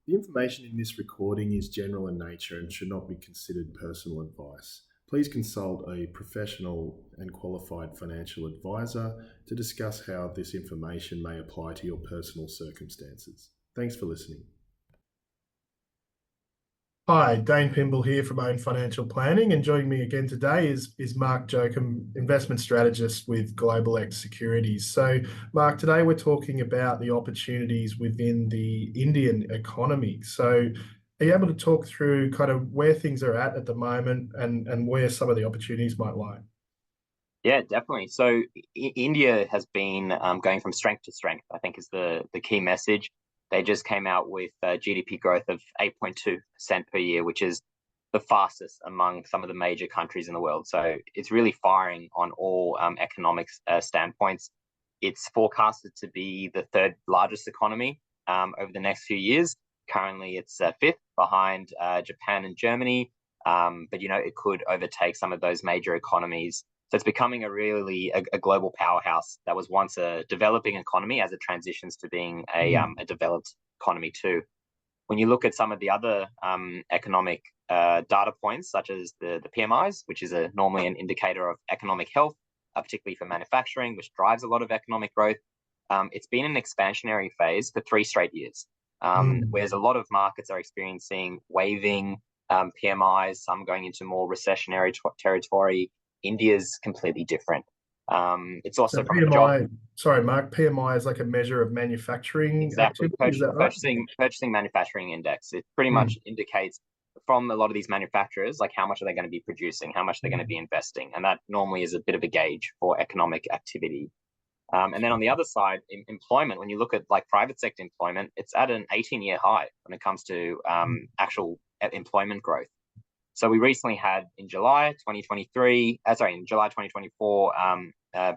The information in this recording is general in nature and should not be considered personal advice. Please consult a professional and qualified financial advisor to discuss how this information may apply to your personal circumstances. Thanks for listening. Hi, Dane Pimble here from Own Financial Planning, and joining me again today is Marc Jocum, investment strategist with Global X Securities. So, Marc, today we're talking about the opportunities within the Indian economy. So, are you able to talk through kind of where things are at the moment and where some of the opportunities might lie? Yeah, definitely. So India has been going from strength to strength, I think is the key message. They just came out with GDP growth of 8.2% per year, which is the fastest among some of the major countries in the world. So it's really firing on all economics standpoints. It's forecasted to be the third largest economy over the next few years. Currently, it's fifth behind Japan and Germany. But, it could overtake some of those major economies. So it's becoming a global powerhouse that was once a developing economy as it transitions to being a developed economy too. When you look at some of the other economic data points, such as the PMIs, which is normally an indicator of economic health, particularly for manufacturing, which drives a lot of economic growth, it's been an expansionary phase for 3 straight years. Whereas a lot of markets are experiencing waving PMIs, some going into more recessionary territory. India's completely different. It's also So from a job. PMI, sorry, Marc, PMI is like a measure of manufacturing Exactly. activity, is that right? Purchasing manufacturing index. It pretty much indicates from a lot of these manufacturers, like how much are they going to be producing, how much they're going to be investing. And that normally is a bit of a gauge for economic activity. And then on the other side, employment, when you look at like private sector employment, it's at an 18-year high when it comes to actual employment growth. So we recently had in July 2024,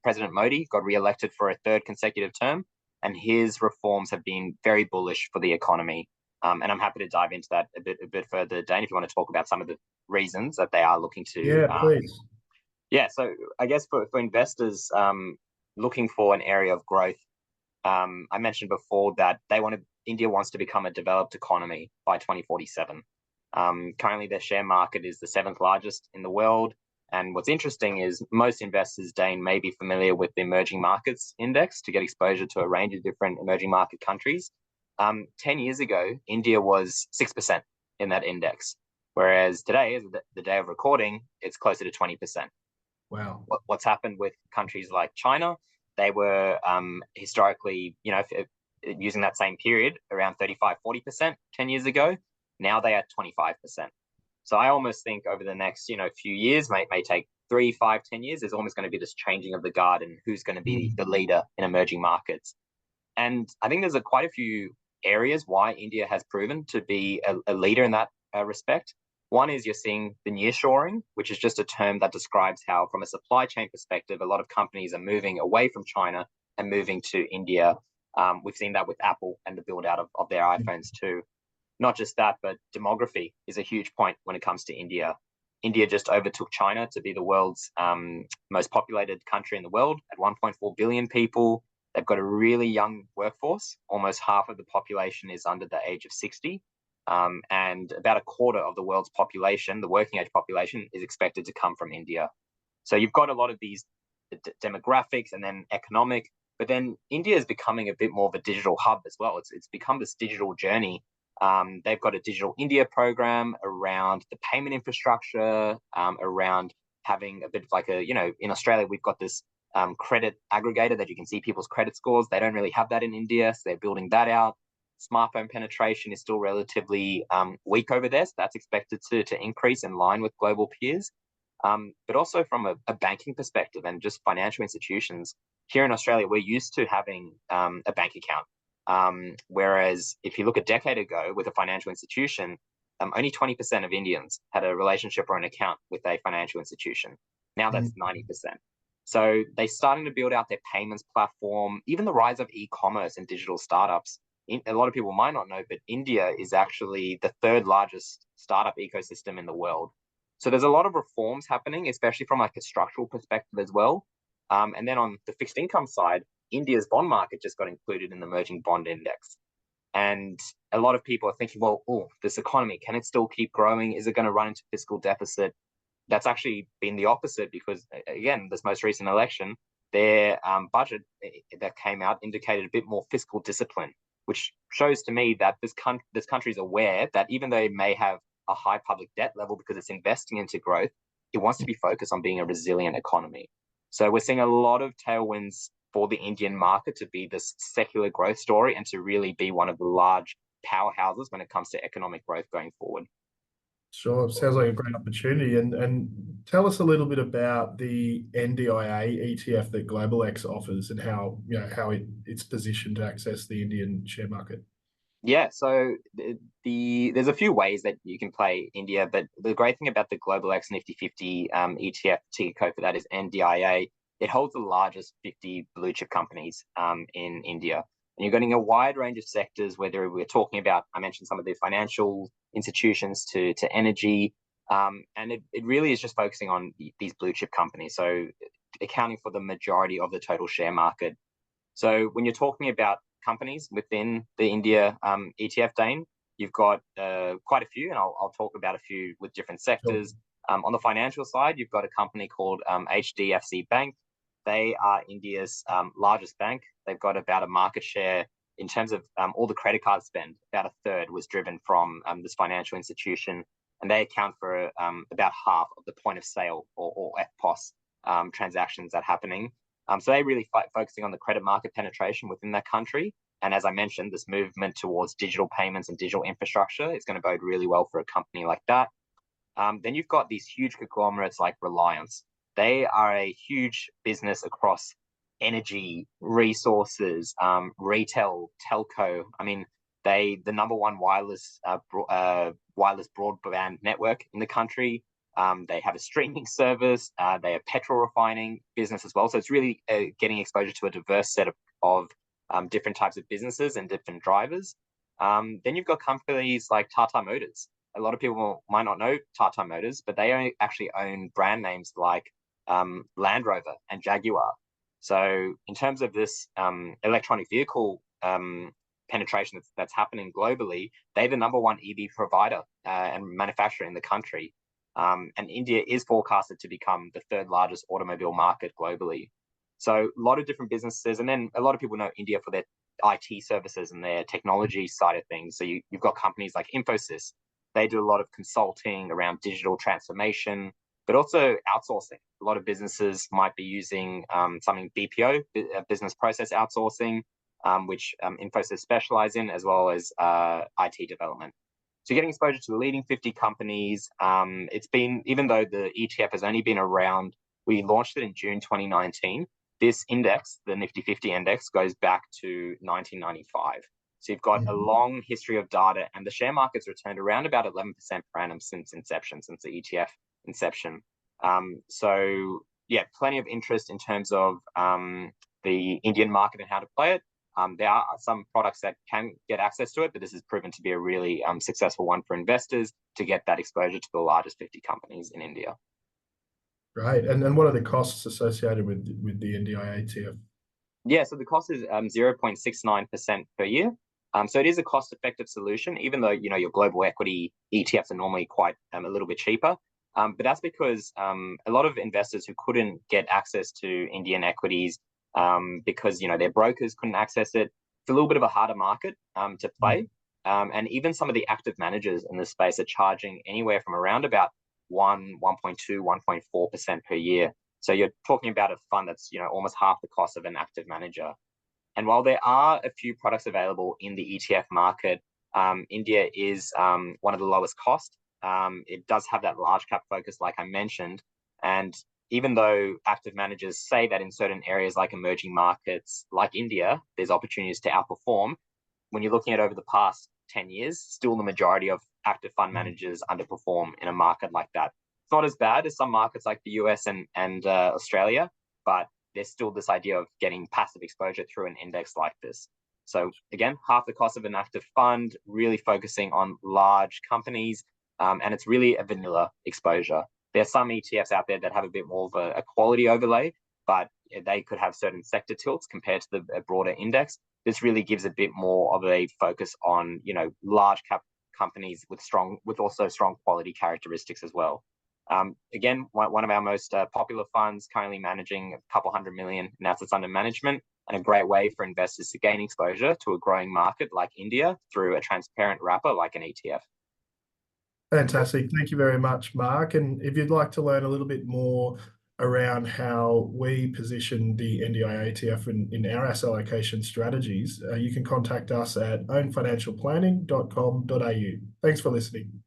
President Modi got re-elected for a third consecutive term, and his reforms have been very bullish for the economy. And I'm happy to dive into that a bit further, Dane, if you want to talk about some of the reasons that they are looking to. Yeah, please. Yeah, so I guess for investors looking for an area of growth, I mentioned before that India wants to become a developed economy by 2047. Currently, their share market is the seventh largest in the world. And what's interesting is most investors, Dane, may be familiar with the Emerging Markets Index to get exposure to a range of different emerging market countries. 10 years ago, India was 6% in that index, whereas today, the day of recording, it's closer to 20%. Wow. What's happened with countries like China, they were historically, using that same period, around 35-40% 10 years ago. Now they are 25%. So I almost think over the next, few years, may take 3, 5, 10 years, there's almost going to be this changing of the guard and who's going to be the leader in emerging markets. And I think there's quite a few areas why India has proven to be a leader in that respect. One is you're seeing the nearshoring, which is just a term that describes how, from a supply chain perspective, a lot of companies are moving away from China and moving to India. We've seen that with Apple and the build out of their iPhones too. Not just that, but demography is a huge point when it comes to India. India just overtook China to be the world's most populated country in the world at 1.4 billion people. They've got a really young workforce. Almost half of the population is under the age of 60. And about a quarter of the world's population, the working age population, is expected to come from India. So you've got a lot of these demographics and then economic, but then India is becoming a bit more of a digital hub as well. It's become this digital journey. They've got a Digital India program around the payment infrastructure, around having a bit of like in Australia, we've got this credit aggregator that you can see people's credit scores. They don't really have that in India, so they're building that out. Smartphone penetration is still relatively weak over there, so that's expected to increase in line with global peers. But also from a banking perspective and just financial institutions, here in Australia, we're used to having a bank account. Whereas if you look a decade ago with a financial institution, only 20% of Indians had a relationship or an account with a financial institution. Now that's 90%. So they're starting to build out their payments platform, even the rise of e-commerce and digital startups. A lot of people might not know, but India is actually the third largest startup ecosystem in the world. So there's a lot of reforms happening, especially from like a structural perspective as well. And then on the fixed income side, India's bond market just got included in the emerging bond index. And a lot of people are thinking, well, oh, this economy, can it still keep growing? Is it going to run into fiscal deficit? That's actually been the opposite because, again, this most recent election, their budget that came out indicated a bit more fiscal discipline, which shows to me that this country is aware that even though it may have a high public debt level because it's investing into growth, it wants to be focused on being a resilient economy. So we're seeing a lot of tailwinds for the Indian market to be this secular growth story and to really be one of the large powerhouses when it comes to economic growth going forward. Sure, sounds like a great opportunity. And tell us a little bit about the NDIA ETF that Global X offers and how it's positioned to access the Indian share market. Yeah, so there's a few ways that you can play India, but the great thing about the Global X Nifty 50 ETF ticker code for that is NDIA. It holds the largest 50 blue chip companies in India. And you're getting a wide range of sectors, whether we're talking about, I mentioned some of the financial institutions to energy, and it really is just focusing on these blue chip companies, so accounting for the majority of the total share market. So when you're talking about companies within the India ETF, Dane, you've got quite a few, and I'll talk about a few with different sectors. Sure. On the financial side, you've got a company called HDFC Bank. They are India's largest bank. They've got about a market share in terms of all the credit card spend. About a third was driven from this financial institution, and they account for about half of the point of sale or FPOS transactions that are happening. So they're really focusing on the credit market penetration within that country. And as I mentioned, this movement towards digital payments and digital infrastructure is going to bode really well for a company like that. Then you've got these huge conglomerates like Reliance. They are a huge business across energy, resources, retail, telco. I mean, the number one wireless broadband network in the country. They have a streaming service. They have petrol refining business as well. So it's really getting exposure to a diverse set of different types of businesses and different drivers. Then you've got companies like Tata Motors. A lot of people might not know Tata Motors, but they actually own brand names like Land Rover and Jaguar. So in terms of this electronic vehicle penetration that's happening globally, they're the number one EV provider and manufacturer in the country. And India is forecasted to become the third largest automobile market globally. So a lot of different businesses, and then a lot of people know India for their IT services and their technology side of things. So you've got companies like Infosys. They do a lot of consulting around digital transformation, but also outsourcing. A lot of businesses might be using something BPO, business process outsourcing, which Infosys specialize in, as well as IT development. So getting exposure to the leading 50 companies, it's been, even though the ETF has only been around, we launched it in June 2019. This index, the Nifty 50 index, goes back to 1995. So you've got a long history of data, and the share market's returned around about 11% per annum since inception, since the ETF inception. So yeah, plenty of interest in terms of the Indian market and how to play it. There are some products that can get access to it, but this has proven to be a really successful one for investors to get that exposure to the largest 50 companies in India. Right. And what are the costs associated with the NDIA ETF? Yeah, so the cost is 0.69% per year. So it is a cost-effective solution, even though your global equity ETFs are normally quite a little bit cheaper. But that's because a lot of investors who couldn't get access to Indian equities because their brokers couldn't access it, it's a little bit of a harder market to play. And even some of the active managers in this space are charging anywhere from around about 1.2, 1.4% per year. So you're talking about a fund that's almost half the cost of an active manager. And while there are a few products available in the ETF market, India is one of the lowest cost. It does have that large cap focus, like I mentioned. And even though active managers say that in certain areas like emerging markets, like India, there's opportunities to outperform, when you're looking at over the past 10 years, still the majority of active fund managers underperform in a market like that. It's not as bad as some markets like the US and Australia, but there's still this idea of getting passive exposure through an index like this. So again, half the cost of an active fund, really focusing on large companies, and it's really a vanilla exposure. There's some ETFs out there that have a bit more of a quality overlay, but they could have certain sector tilts compared to the broader index. This really gives a bit more of a focus on, large cap companies with also strong quality characteristics as well. Again, one of our most popular funds, currently managing a couple $100 million in assets under management, and a great way for investors to gain exposure to a growing market like India through a transparent wrapper like an ETF. Fantastic. Thank you very much, Mark. And if you'd like to learn a little bit more around how we position the NDIA ETF in our asset allocation strategies, you can contact us at ownfinancialplanning.com.au. Thanks for listening.